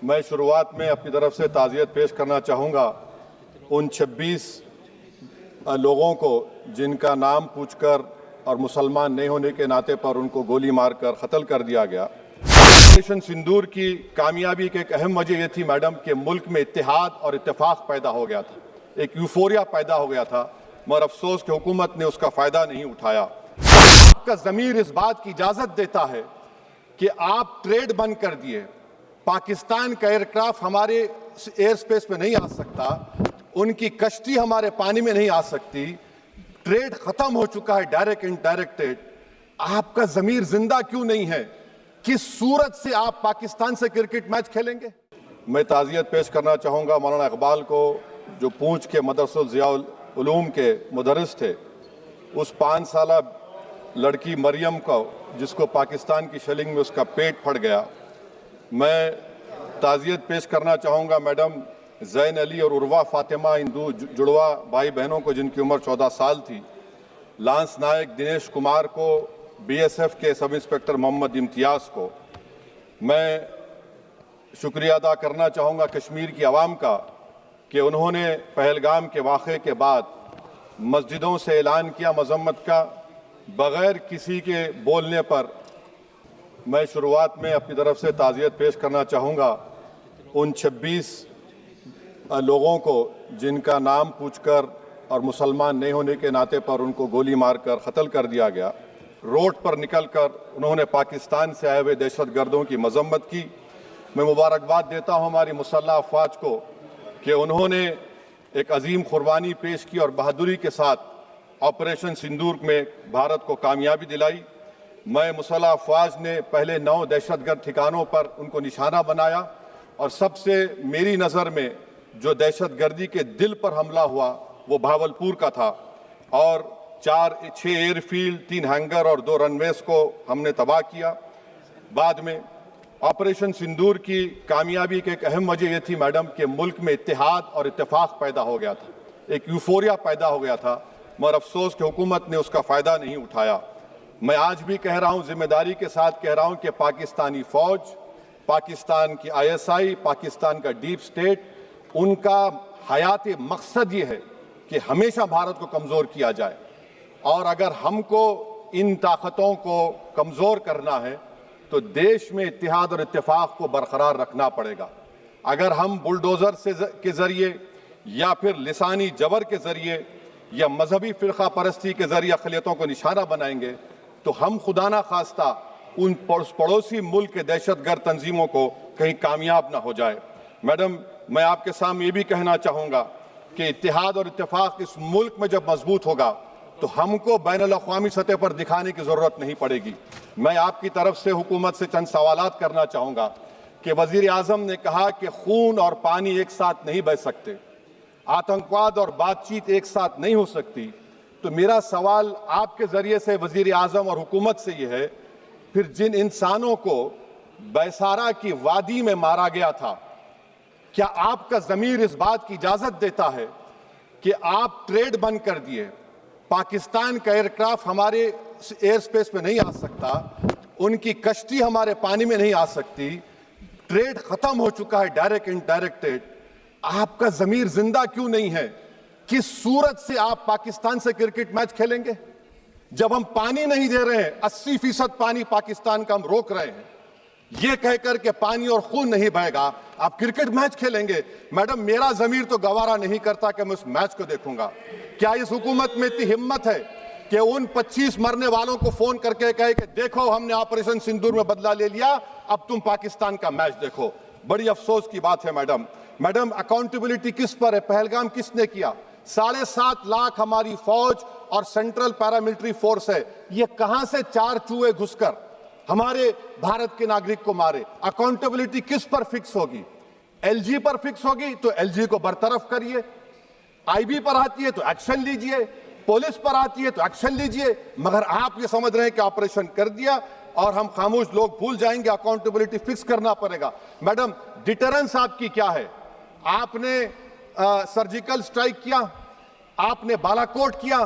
मैं शुरुआत में अपनी तरफ से ताज़ियत पेश करना चाहूँगा उन 26 लोगों को जिनका नाम पूछकर और मुसलमान नहीं होने के नाते पर उनको गोली मारकर कत्ल कर दिया गया। ऑपरेशन सिंदूर की कामयाबी की एक अहम वजह यह थी मैडम कि मुल्क में इत्तेहाद और इत्तेफाक पैदा हो गया था, एक यूफोरिया पैदा हो गया था, मगर अफसोस कि हुकूमत ने उसका फ़ायदा नहीं उठाया। आपका ज़मीर इस बात की इजाज़त देता है कि आप ट्रेड बंद कर दिए, पाकिस्तान का एयरक्राफ्ट हमारे एयर स्पेस में नहीं आ सकता, उनकी कश्ती हमारे पानी में नहीं आ सकती, ट्रेड खत्म हो चुका है डायरेक्ट इनडायरेक्टेड। आपका जमीर जिंदा क्यों नहीं है? किस सूरत से आप पाकिस्तान से क्रिकेट मैच खेलेंगे? मैं ताज़ियत पेश करना चाहूँगा मौलाना इकबाल को, जो पूंछ के मदरसा ज़ियाउल उलूम के मुदर्रिस थे, उस 5 साला लड़की मरियम को जिसको पाकिस्तान की शेलिंग में उसका पेट फट गया। मैं ताज़ियत पेश करना चाहूँगा मैडम ज़ैन अली और उर्वा फातिमा, इन दो जुड़वा भाई बहनों को जिनकी उम्र 14 साल थी, लांस नायक दिनेश कुमार को, बीएसएफ के सब इंस्पेक्टर मोहम्मद इम्तियाज़ को। मैं शुक्रिया अदा करना चाहूँगा कश्मीर की आवाम का कि उन्होंने पहलगाम के वाक़े के बाद मस्जिदों से ऐलान किया मज़म्मत का, बग़ैर किसी के बोलने पर। मैं शुरुआत में अपनी तरफ से ताज़ियत पेश करना चाहूँगा उन 26 लोगों को जिनका नाम पूछकर और मुसलमान नहीं होने के नाते पर उनको गोली मारकर कत्ल कर दिया गया। रोड पर निकलकर उन्होंने पाकिस्तान से आए हुए दहशतगर्दों की मजम्मत की। मैं मुबारकबाद देता हूँ हमारी मुसल्लह अफवाज को कि उन्होंने एक अजीम कुर्बानी पेश की और बहादुरी के साथ ऑपरेशन सिंदूर में भारत को कामयाबी दिलाई। मैं मुसल्लह अफवाज ने पहले 9 दहशतगर्द ठिकानों पर उनको निशाना बनाया और सबसे मेरी नज़र में जो दहशतगर्दी के दिल पर हमला हुआ वो भावलपुर का था और 6 एयरफील्ड, 3 हैंगर और 2 रनवेज को हमने तबाह किया। बाद में ऑपरेशन सिंदूर की कामयाबी की एक अहम वजह यह थी मैडम कि मुल्क में इत्तेहाद और इत्तेफाक पैदा हो गया था, एक यूफोरिया पैदा हो गया था, मगर अफसोस कि हुकूमत ने उसका फ़ायदा नहीं उठाया। मैं आज भी कह रहा हूं, जिम्मेदारी के साथ कह रहा हूं कि पाकिस्तानी फौज, पाकिस्तान की आईएसआई, पाकिस्तान का डीप स्टेट, उनका हयाती मकसद ये है कि हमेशा भारत को कमज़ोर किया जाए और अगर हमको इन ताकतों को कमज़ोर करना है तो देश में इत्तेहाद और इत्तेफाक को बरकरार रखना पड़ेगा। अगर हम बुलडोज़र के ज़रिए या फिर लिसानी जबर के ज़रिए या मजहबी फ़िरका परस्ती के ज़रिए अक़लियतों को निशाना बनाएंगे तो हम खुदा ना खास्ता उन पड़ोसी मुल्क के दहशतगर्द तंजीमों को कहीं कामयाब ना हो जाए। मैडम, मैं आपके सामने ये भी कहना चाहूँगा कि इत्तेहाद और इत्तेफाक इस मुल्क में जब मजबूत होगा तो हमको बैनुल-अक़वामी सतह पर दिखाने की ज़रूरत नहीं पड़ेगी। मैं आपकी तरफ से हुकूमत से चंद सवालात करना चाहूँगा कि वज़ीर आज़म ने कहा कि खून और पानी एक साथ नहीं बह सकते, आतंकवाद और बातचीत एक साथ नहीं हो सकती। तो मेरा सवाल आपके ज़रिए से वज़ीर आज़म और हुकूमत से ये है, फिर जिन इंसानों को बैसारा की वादी में मारा गया था, क्या आपका ज़मीर इस बात की इजाज़त देता है कि आप ट्रेड बंद कर दिए, पाकिस्तान का एयरक्राफ्ट हमारे एयर स्पेस में नहीं आ सकता, उनकी कश्ती हमारे पानी में नहीं आ सकती, ट्रेड खत्म हो चुका है डायरेक्ट इनडायरेक्टेड। आपका ज़मीर जिंदा क्यों नहीं है? किस सूरत से आप पाकिस्तान से क्रिकेट मैच खेलेंगे? जब हम पानी नहीं दे रहे हैं, 80% पानी पाकिस्तान का हम रोक रहे हैं, ये कहकर के पानी और खून नहीं बहेगा, आप क्रिकेट मैच खेलेंगे? मैडम, मेरा ज़मीर तो गवारा नहीं करता कि मैं उस मैच को देखूंगा। क्या इस हुकूमत में इतनी हिम्मत है कि उन 25 मरने वालों को फोन करके कहे कि देखो हमने ऑपरेशन सिंदूर में बदला ले लिया, अब तुम पाकिस्तान का मैच देखो? बड़ी अफसोस की बात है मैडम, अकाउंटेबिलिटी किस पर है? पहलगाम किसने किया? 7.5 लाख हमारी फौज और सेंट्रल पैरामिलिट्री फोर्स है, ये कहां से 4 चूहे घुसकर हमारे भारत के नागरिक को मारे? अकाउंटेबिलिटी किस पर फिक्स होगी? एलजी पर फिक्स होगी तो एलजी को बरतरफ करिए, आईबी पर आती है तो एक्शन लीजिए, पुलिस पर आती है तो एक्शन लीजिए, मगर आप ये समझ रहे हैं कि ऑपरेशन कर दिया और हम खामोश लोग भूल जाएंगे। अकाउंटेबिलिटी फिक्स करना पड़ेगा। मैडम, डिटरेंस आपकी क्या है? आपने सर्जिकल स्ट्राइक किया, आपने बालाकोट किया,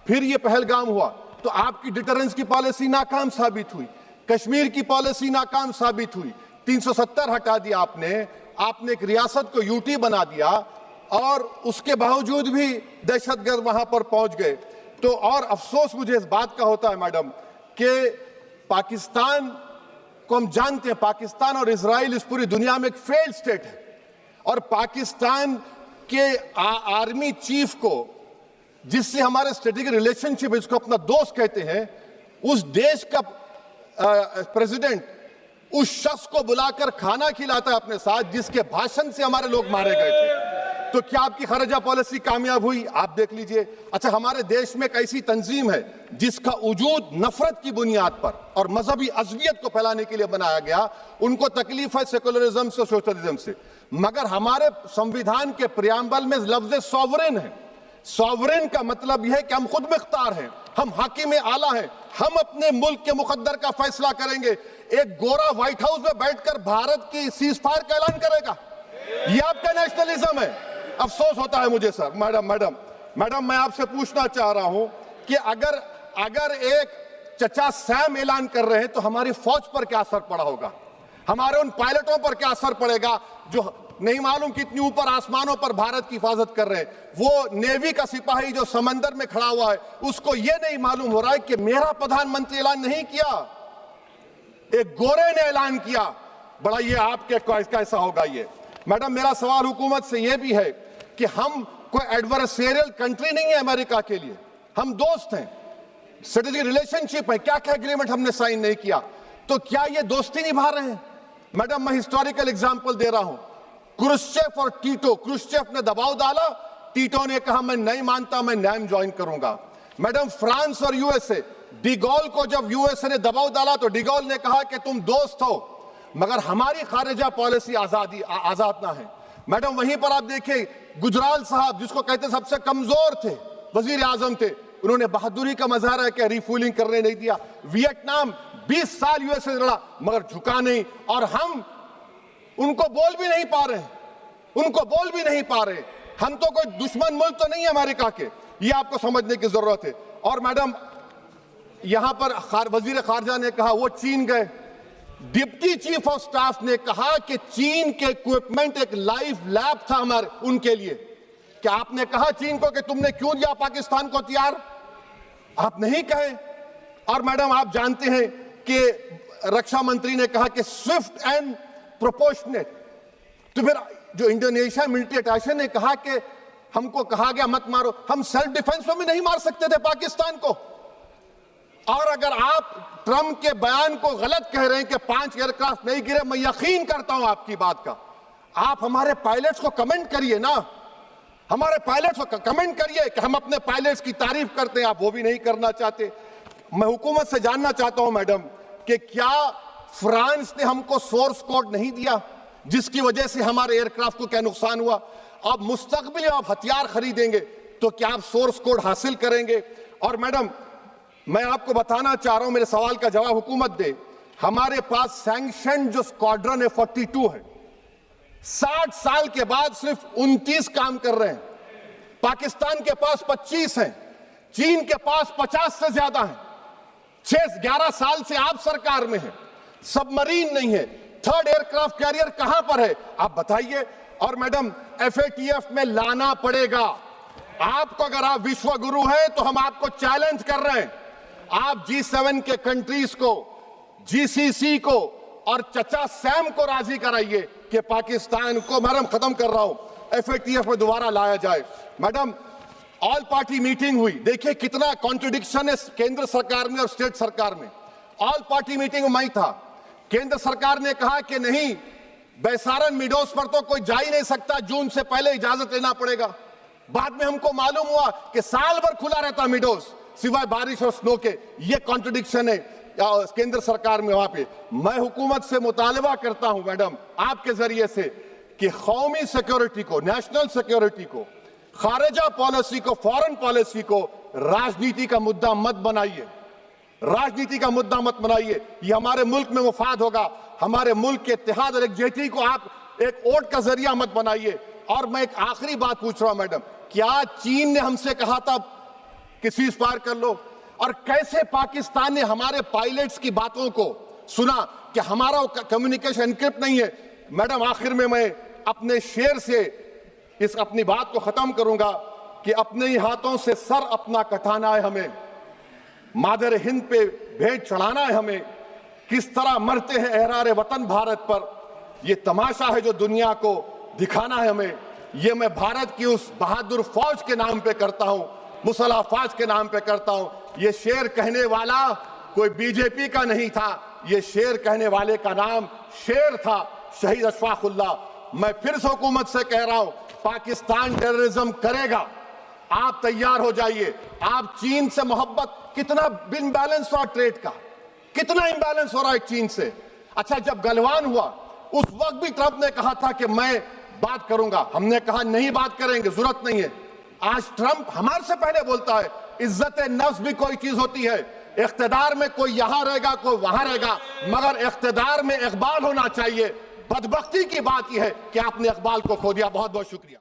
फिर ये पहलगाम हुआ, तो आपकी डिटरेंस की पॉलिसी नाकाम साबित हुई, कश्मीर की पॉलिसी नाकाम साबित हुई, 370 हटा दिया आपने एक रियासत को यूटी बना दिया और उसके बावजूद भी दहशतगर्द वहां पर पहुंच गए। तो और अफसोस मुझे इस बात का होता है मैडम कि पाकिस्तान को हम जानते हैं, पाकिस्तान और इजराइल इस पूरी दुनिया में एक फेल्ड स्टेट है और पाकिस्तान के आर्मी चीफ को, जिससे हमारे स्ट्रेटेजिक रिलेशनशिप, इसको अपना दोस्त कहते हैं, उस देश का प्रेसिडेंट उस शख्स को बुलाकर खाना खिलाता है अपने साथ जिसके भाषण से हमारे लोग मारे गए थे। तो क्या आपकी खारजा पॉलिसी कामयाब हुई? आप देख लीजिए। अच्छा, हमारे देश में एक ऐसी तंजीम है जिसका वजूद नफरत की बुनियाद पर और मजहबी अज़वियत को फैलाने के लिए बनाया गया। उनको तकलीफ है सेकुलरिज्म से, सोशलिज्म से, मगर हमारे संविधान के प्रियम्बल में लफ्ज सॉवरेन है। सॉवरेन का मतलब यह है कि हम खुद मुख्तार हैं, हम हाकिम आला हैं, हम अपने मुल्क के मुकद्दर का फैसला करेंगे। एक गोरा व्हाइट हाउस में बैठकर भारत की सीज फायर का ऐलान करेगा? यह आपका नेशनलिज्म है? अफसोस होता है मुझे सर। मैडम मैं आपसे पूछना चाह रहा हूं कि अगर एक चचा सैम ऐलान कर रहे हैं तो हमारी फौज पर क्या असर पड़ा होगा, हमारे उन पायलटों पर क्या असर पड़ेगा जो नहीं मालूम कितनी ऊपर आसमानों पर भारत की हिफाजत कर रहे हैं। वो नेवी का सिपाही जो समंदर में खड़ा हुआ है, उसको यह नहीं मालूम हो रहा है कि मेरा प्रधानमंत्री ऐलान नहीं किया, एक गोरे ने ऐलान किया। बड़ा ये आपके कैसा होगा ये? मैडम मेरा सवाल हुकूमत से यह भी है कि हम कोई एडवर्सेरियल कंट्री नहीं है अमेरिका के लिए, हम दोस्त हैं, स्ट्रेटेजिक रिलेशनशिप है। क्या क्या एग्रीमेंट हमने साइन नहीं किया, तो क्या ये दोस्ती निभा रहे हैं? मैडम मैं हिस्टोरिकल एग्जांपल दे रहा हूं, क्रुश्चेव और टीटो। क्रुश्चेव ने दबाव डाला, टीटो ने कहा मैं नहीं मानता, मैं नैम ज्वाइन करूंगा। मैडम फ्रांस और यूएसए, डिगोल को जब यूएसए ने दबाव डाला तो डिगोल ने कहा कि तुम दोस्त हो मगर हमारी खारिजा पॉलिसी आजाद ना है। मैडम वहीं पर आप देखिए गुजराल साहब, जिसको कहते सबसे कमजोर थे, वजीर आजम थे, उन्होंने बहादुरी का मजारा कि रिफूलिंग करने नहीं दिया। वियतनाम 20 साल यूएसए लड़ा मगर झुका नहीं, और हम उनको बोल भी नहीं पा रहे, हम तो कोई दुश्मन मुल्क तो नहीं है अमेरिका के, ये आपको समझने की जरूरत है। और मैडम यहां पर वजीर खारजा ने कहा वो चीन गए, डिप्टी चीफ ऑफ स्टाफ ने कहा कि चीन के इक्विपमेंट एक लाइव लैब था हमारे उनके लिए। क्या आपने कहा चीन को कि तुमने क्यों दिया पाकिस्तान को हथियार? आप नहीं कहे। और मैडम आप जानते हैं कि रक्षा मंत्री ने कहा कि स्विफ्ट एंड प्रोपोर्शनेट, तो फिर जो इंडोनेशिया मिलिट्री अटैचे ने कहा कि हमको कहा गया मत मारो, हम सेल्फ डिफेंस में भी नहीं मार सकते थे पाकिस्तान को। और अगर आप ट्रंप के बयान को गलत कह रहे हैं कि 5 एयरक्राफ्ट नहीं गिरे, मैं यकीन करता हूं आपकी बात का। आप हमारे पायलट्स को कमेंट करिए ना, हमारे पायलट्स को कमेंट करिए कि हम अपने पायलट्स की तारीफ करते हैं, आप वो भी नहीं करना चाहते। मैं हुकूमत से जानना चाहता हूं मैडम कि क्या फ्रांस ने हमको सोर्स कोड नहीं दिया जिसकी वजह से हमारे एयरक्राफ्ट को क्या नुकसान हुआ? अब मुस्तकबिल में आप हथियार खरीदेंगे तो क्या आप सोर्स कोड हासिल करेंगे? और मैडम मैं आपको बताना चाह रहा हूं, मेरे सवाल का जवाब हुकूमत दे, हमारे पास सैंक्शन जो स्क्वाड्रन है 42 है, 60 साल के बाद सिर्फ 29 काम कर रहे हैं। पाकिस्तान के पास 25 हैं, चीन के पास 50 से ज्यादा हैं। 11 साल से आप सरकार में हैं, सबमरीन नहीं है, थर्ड एयरक्राफ्ट कैरियर कहां पर है आप बताइए। और मैडम FATF में लाना पड़ेगा आपको। अगर आप विश्व गुरु हैं तो हम आपको चैलेंज कर रहे हैं, आप G7 के कंट्रीज को, GCC को और चचा सैम को राजी कराइए कि पाकिस्तान को, मैडम खत्म कर रहा हूं, FATF में दोबारा लाया जाए। मैडम ऑल पार्टी मीटिंग हुई, देखिए कितना कॉन्ट्रडिक्शन है केंद्र सरकार में और स्टेट सरकार में। ऑल पार्टी मीटिंग में था, केंद्र सरकार ने कहा कि नहीं, बैसारन मिडोस पर तो कोई जा ही नहीं सकता, जून से पहले इजाजत लेना पड़ेगा। बाद में हमको मालूम हुआ कि साल भर खुला रहता मिडोस सिवाय बारिश और स्नो के। ये कॉन्ट्रडिक्शन है केंद्र सरकार में। वहां पे मैं हुकूमत से मुतालबा करता हूं मैडम आपके जरिए से कि कौमी सिक्योरिटी को, नेशनल सिक्योरिटी को, खारिजा पॉलिसी को, फॉरेन पॉलिसी को राजनीति का मुद्दा मत बनाइए, राजनीति का मुद्दा मत बनाइए। ये हमारे मुल्क में मुफाद होगा, हमारे मुल्क के इत्तेहाद और एकजुटती को आप एक वोट का जरिया मत बनाइए। और मैं एक आखिरी बात पूछ रहा हूं मैडम, क्या चीन ने हमसे कहा था कि सीज फायर कर लो? और कैसे पाकिस्तान ने हमारे पायलट्स की बातों को सुना कि हमारा कम्युनिकेशन एनक्रिप्ट नहीं है। मैडम, आखिर में मैं अपने शेर से इस अपनी बात को खत्म करूंगा कि अपने ही हाथों से सर अपना कटाना है हमें, मादर हिंद पे भेंट चढ़ाना है हमें। किस तरह मरते हैं एहरार वतन भारत पर, यह तमाशा है जो दुनिया को दिखाना है हमें। ये मैं भारत की उस बहादुर फौज के नाम पे करता हूं, मुसल्लह फौज के नाम पे करता हूं। ये शेर कहने वाला कोई बीजेपी का नहीं था, ये शेर कहने वाले का नाम शेर था, शहीद अशफाकुल्लाह। मैं फिर से हुकूमत से कह रहा हूं, पाकिस्तान टेररिज्म करेगा, आप तैयार हो जाइए। आप चीन से मोहब्बत, कितना इम्बैलेंस हुआ ट्रेड का, कितना इम्बैलेंस हो रहा है चीन से। अच्छा, जब गलवान हुआ उस वक्त भी ट्रंप ने कहा था कि मैं बात करूंगा, हमने कहा नहीं बात करेंगे, जरूरत नहीं है। आज ट्रंप हमारे से पहले बोलता है। इज्जत नफ्स भी कोई चीज होती है, इख्तिदार में कोई यहां रहेगा कोई वहां रहेगा, मगर इख्तिदार में इकबाल होना चाहिए। बदबख्ती की बात यह है कि आपने इकबाल को खो दिया। बहुत बहुत शुक्रिया।